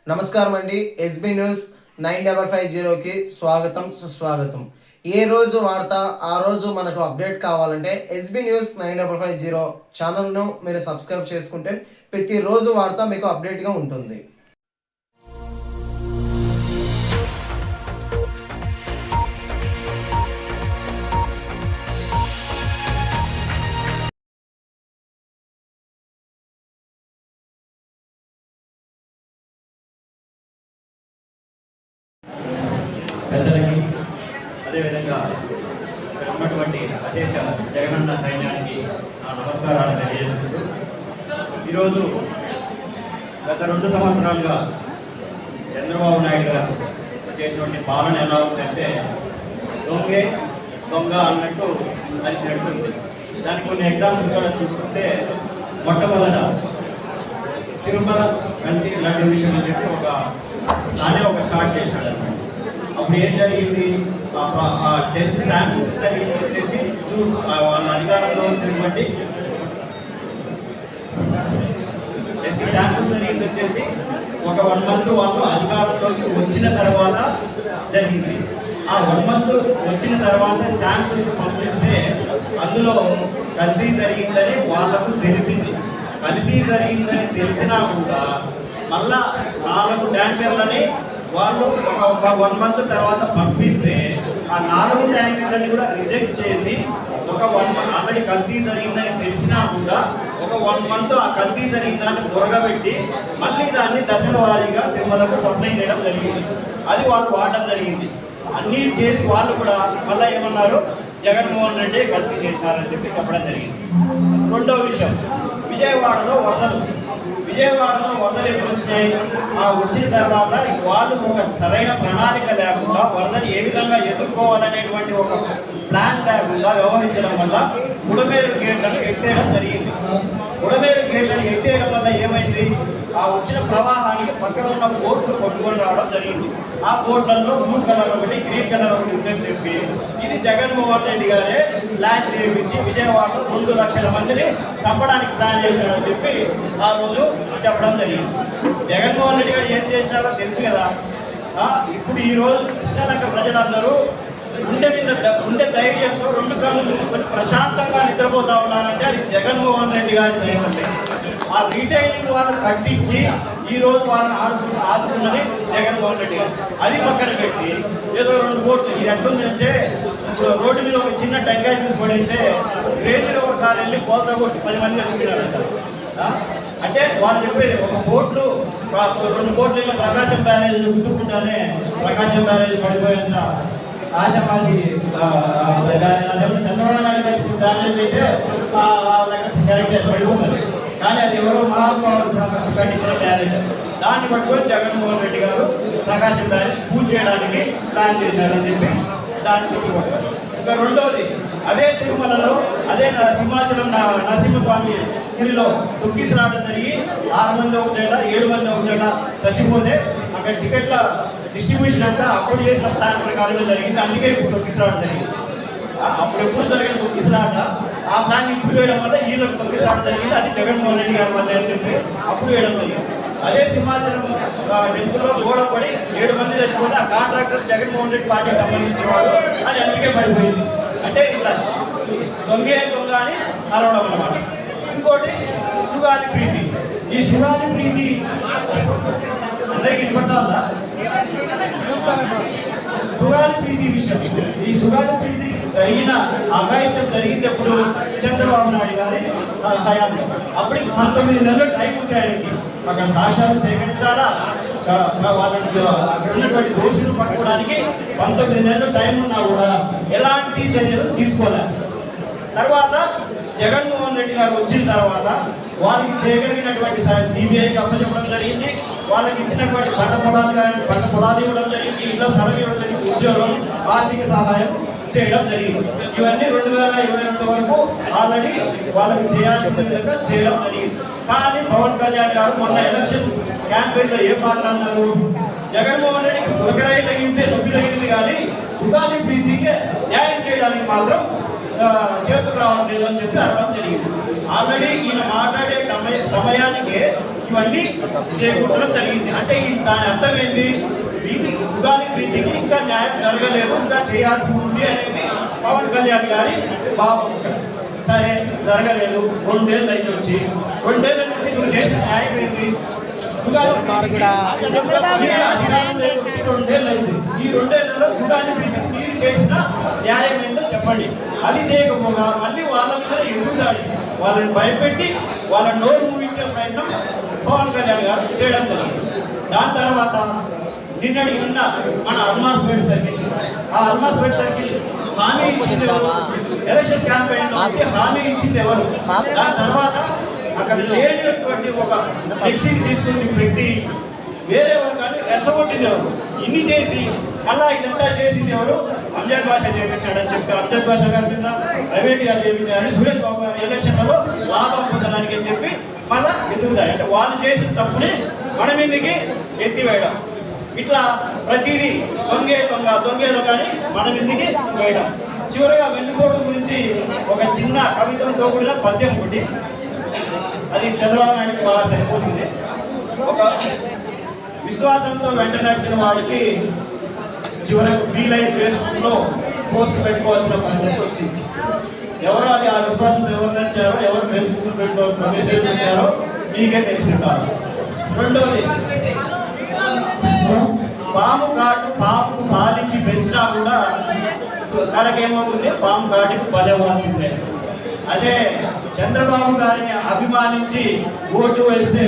నమస్కారం అండి. SB news 9550కి స్వాగతం సుస్వాగతం. ఏ రోజు వార్త ఆ రోజు మనకు అప్డేట్ కావాలంటే ఎస్బీ న్యూస్ 9550 ఛానల్ను మీరు సబ్స్క్రైబ్ చేసుకుంటే ప్రతిరోజు వార్త మీకు అప్డేట్గా ఉంటుంది. పెద్దలకి అదేవిధంగా ఇక్కడ ఉన్నటువంటి అశేష జగనన్న సైన్యానికి నా నమస్కారాలు తెలియజేసుకుంటూ ఈరోజు గత 2 సంవత్సరాలుగా చంద్రబాబు నాయుడు గారు చేసినటువంటి పాలన ఎలా ఉందంటే దొంగే దొంగ అన్నట్టు నడిచినట్టుంది. దానికి కొన్ని ఎగ్జాంపుల్స్ కూడా చూసుకుంటే మొట్టమొదట తిరుమల కల్తీ లడ్డు విషయం అని చెప్పి ఒక స్టార్ట్ చేశాడు అన్నమాట. అప్పుడు ఏం జరిగింది, టెస్ట్ శాంపిల్స్ జరిగింది వచ్చేసి వాళ్ళ అధికారంలో వచ్చినటువంటి టెస్ట్ శాంపిల్స్ జరిగింది వచ్చేసి ఒక 1 month వాళ్ళు అధికారంలోకి వచ్చిన తర్వాత జరిగింది. ఆ 1 month వచ్చిన తర్వాత శాంపిల్స్ పంపిస్తే అందులో కల్తీ జరిగిందని వాళ్లకు తెలిసింది. కల్తీ జరిగిందని తెలిసినా కూడా మళ్ళా 4 ట్యాంకర్లని వాళ్ళు ఒక 1 month తర్వాత పంపిస్తే ఆ 4 ట్యాంకర్లని కూడా రిజెక్ట్ చేసి ఒక 1 month ఆల్రెడీ కల్తీ జరిగిందని తెలిసినా కూడా ఒక 1 month ఆ కల్తీ జరిగిందని బురగబెట్టి మళ్ళీ దాన్ని దశల వారీగా తిరుమలకు సప్లై చేయడం జరిగింది. అది వాళ్ళు వాడడం జరిగింది. అన్నీ చేసి వాళ్ళు కూడా మళ్ళీ ఏమన్నారు, జగన్మోహన్ రెడ్డి కల్తీ చేసినారని చెప్పి చెప్పడం జరిగింది. రెండో విషయం, విజయవాడలో వరదలు ఎప్పుడు వచ్చినాయి, వచ్చిన తర్వాత వాళ్ళు ఒక సరైన ప్రణాళిక లేకుండా వరదలు ఏ విధంగా ఎదుర్కోవాలనేటువంటి ఒక ప్లాన్ లేకుండా వ్యవహరించడం వల్ల బుడమేరు గేట్లను ఎత్తేయడం జరిగింది. బుడమేరు గేట్లను ఎత్తేయడం వల్ల ఏమైంది, ఆ వచ్చిన ప్రవాహానికి పక్కన ఉన్న బోట్లు కొట్టుకొని రావడం జరిగింది. ఆ బోట్లలో బ్లూ కలర్ ఒకటి, గ్రీన్ కలర్ ఒకటి ఉందని చెప్పి ఇది జగన్మోహన్ రెడ్డి గారే ప్లాన్ చేయించి విజయవాడలో 2 లక్షల మందిని చంపడానికి ప్లాన్ చేశాడని చెప్పి ఆ రోజు చెప్పడం జరిగింది. జగన్మోహన్ రెడ్డి గారు ఏం చేసినారో తెలుసు కదా. ఇప్పుడు ఈరోజు కృష్ణలంక ప్రజలందరూ ఉండే ధైర్యంతో 2 కళ్ళు మూసుకొని ప్రశాంతంగా నిద్రపోతా ఉన్నారంటే అది జగన్మోహన్ రెడ్డి గారి దయవల్లే. ఆ రీటైనింగ్ వాళ్ళు కట్టించి ఈ రోజు వాళ్ళని ఆదుకున్నది జగన్మోహన్ రెడ్డి గారు. అది పక్కన పెట్టి ఏదో 2 కోట్లు, ఇది ఎట్లుందంటే ఇప్పుడు రోడ్డు మీద ఒక చిన్న టెంకాయ తీసుకొని ఉంటే రేంజ్ రోడ్ కారు వెళ్ళి పోతా కొట్టి 10 మంది వచ్చిపోయినారంట. అంటే వాళ్ళు చెప్పేది 1 కోట్లు 2 కోట్లు ప్రకాశం బ్యారేజ్ గుర్తుకుంటానే ప్రకాశం బ్యారేజ్ పడిపోయేంత ఆశామాసి చంద్రబాబు నాయుడు కట్టించిన బ్యారేజ్ అయితే కరెక్ట్ పడిపోతుంది. కానీ అది ఎవరో మహానుభావులు కట్టించిన బ్యారేజ్. దాన్ని పట్టుకొని జగన్మోహన్ రెడ్డి గారు ప్రకాశం బ్యారేజ్ పూజ చేయడానికి ప్లాన్ చేశారని చెప్పి దాన్ని తెచ్చుకుంటారు. ఇంకా రెండోది, అదే తిరుమలలో అదే సింహాచలం నరసింహస్వామి గుడిలో తొక్కిసలాట జరిగి 6 మంది ఒక చోట 7 మంది ఒక చోట చచ్చిపోతే అక్కడ టికెట్ల డిస్ట్రిబ్యూషన్ అంతా అప్పుడు చేసిన ప్లాన్ ప్రకారమే జరిగింది. అందుకే ఇప్పుడు తొక్కిసలాట జరిగింది. అప్పుడు ఎప్పుడు జరిగిన తొక్కిసలాట ఆ ప్లాన్ ఇప్పుడు వేయడం వల్ల వీళ్ళకి తొక్కిసలాట జరిగింది. అది జగన్మోహన్ రెడ్డి గారి వల్ల అని చెప్పి అప్పుడు వేయడం జరిగింది. అదే సింహాచలం టెంపుల్లో గోడ పడి 7 మంది చచ్చిపోతే ఆ కాంట్రాక్టర్ జగన్మోహన్ రెడ్డి పార్టీకి సంబంధించిన వాడు, అది అందుకే పడిపోయింది. అంటే ఇట్లా దొంగ అని అరవడం అన్నమాట. ఇంకోటి సుగాలి ప్రీతి. ఈ సుగాలి ప్రీతి అందరికీ వినపడుతుందా? సుగాలి ప్రీతి విషయం, ఈ సుగాలి ప్రీతి జరిగిన అఘాయిత్యం జరిగింది ఎప్పుడు, చంద్రబాబు నాయుడు గారి హయాంలో. అప్పటికి 19 నెలలు టైం ఉంది ఆయనకి. అక్కడ సాక్ష్యాలు సేకరించాలా, వాళ్ళకి అక్కడ ఉన్నటువంటి దోషులు పట్టుకోవడానికి 19 నెలలు టైం ఉన్నా కూడా ఎలాంటి చర్యలు తీసుకోలేదు. తర్వాత జగన్మోహన్ రెడ్డి గారు వచ్చిన తర్వాత వారికి చేయగలిగినటువంటి సిబిఐకి అప్పచెప్పడం జరిగింది. వాళ్ళకి ఇచ్చినటువంటి పంట పొలాలు ఇవ్వడం జరిగింది, ఇళ్ళ స్థలం ఇవ్వడం జరిగింది, ఉద్యోగం, ఆర్థిక సహాయం చేయడం జరిగింది. ఇవన్నీ 2022 వరకు ఆల్రెడీ వాళ్ళకి చేయాల్సిన విధంగా చేయడం జరిగింది. కానీ పవన్ కళ్యాణ్ గారు మొన్న ఎలక్షన్ క్యాంపెయిన్లో ఏం మాట్లాడినారు, జగన్మోహన్ రెడ్డికి గురకరాయి తగిలితే నొప్పి తగిలింది కానీ సుగాలి ప్రీతికి న్యాయం చేయడానికి మాత్రం చేతులు రావట్లేదు అని చెప్పి అర్థం జరిగింది. ఆల్రెడీ ఈయన మాట్లాడే సమయానికి ఇవన్నీ చేకూర్చడం జరిగింది. అంటే దాని అర్థం ఏంటి? వీటి ఉగాది ప్రీతికి ఇంకా న్యాయం జరగలేదు, ఇంకా చేయాల్సి ఉంది అనేది పవన్ కళ్యాణ్ గారి భావం. సరే, జరగలేదు, 2 ఏళ్ళు అయితే వచ్చి 2 ఏళ్ళ నుంచి నువ్వు చేసిన న్యాయం ఏంటి? అధికారంలోకి వచ్చి 2 ఏళ్ళు అయింది. ఈ 2 ఏళ్లలో ఉగాది ప్రీతికి మీరు చేసిన న్యాయం ఏందో చెప్పండి. అది చేయకపోగా మళ్ళీ వాళ్ళ మీద ఎదుగుదాడి, వాళ్ళని భయపెట్టి వాళ్ళ నోరు ముగించే ప్రయత్నం పవన్ కళ్యాణ్ గారు చేయడం జరిగింది. దాని తర్వాత నిన్న మన అల్మాస్పేట్ సర్కిల్, ఆ అల్మాస్పేట్ సర్కిల్ హామీ ఇచ్చింది ఎవరు? ఎలక్షన్ క్యాంపెయిన్ లో వచ్చి హామీ ఇచ్చింది ఎవరు? దాని తర్వాత అక్కడ లేనటువంటి ఒక ఫ్లెక్సీని తీసుకొచ్చి పెట్టి వేరే వర్గాన్ని రెచ్చగొట్టింది ఎవరు? ఇన్ని చేసి మళ్ళా ఇదంతా చేసింది ఎవరు? అంజద్ బాషా చేయించాడని చెప్పి అంజద్ బాషా గారి మీద ప్రైవేట్ గా చేయించాడని సురేష్ బాబు గారు ఎలక్షన్లలో లాభం పొందడానికి అని చెప్పి మళ్ళా ఎదుగుతాయి. అంటే వాళ్ళు చేసిన తప్పుని మన మీదకి ఎత్తివేయడం, ఇట్లా ప్రతిదీ దొంగే దొంగ అని మన మీదకి వేయడం. చివరిగా వెన్నుపోటు గురించి ఒక చిన్న కవితంతో కూడిన పద్యం ఒకటి, అది చంద్రబాబు నాయుడుకి బాగా సరిపోతుంది. ఒక విశ్వాసంతో వెంట నడిచిన వాడికి చివరకు ఫీల్ అయి ఫేస్బుక్లో పోస్ట్ పెట్టుకోవాల్సిన పరిస్థితి వచ్చింది. ఎవరో అది ఆ విశ్వాసంతో ఎవరు నడిచారో, ఎవరు ఫేస్బుక్ మెసేజ్ పెట్టారో మీకే తెలిసి ఉండాలి. రెండోది, పాము పాముకు పాలించి పెంచినా కూడా కడకేమవుతుంది? పాము కాటికి బలవ్వాల్సిందే. అదే చంద్రబాబు గారిని అభిమానించి ఓటు వేస్తే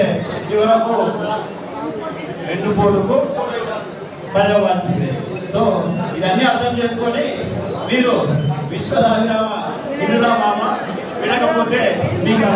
చివరకు వెన్నుపోటుకు బలవ్వాల్సిందే. సో ఇవన్నీ అర్థం చేసుకొని మీరు విశ్వదాభిరామ వినురామామ వినకపోతే మీకు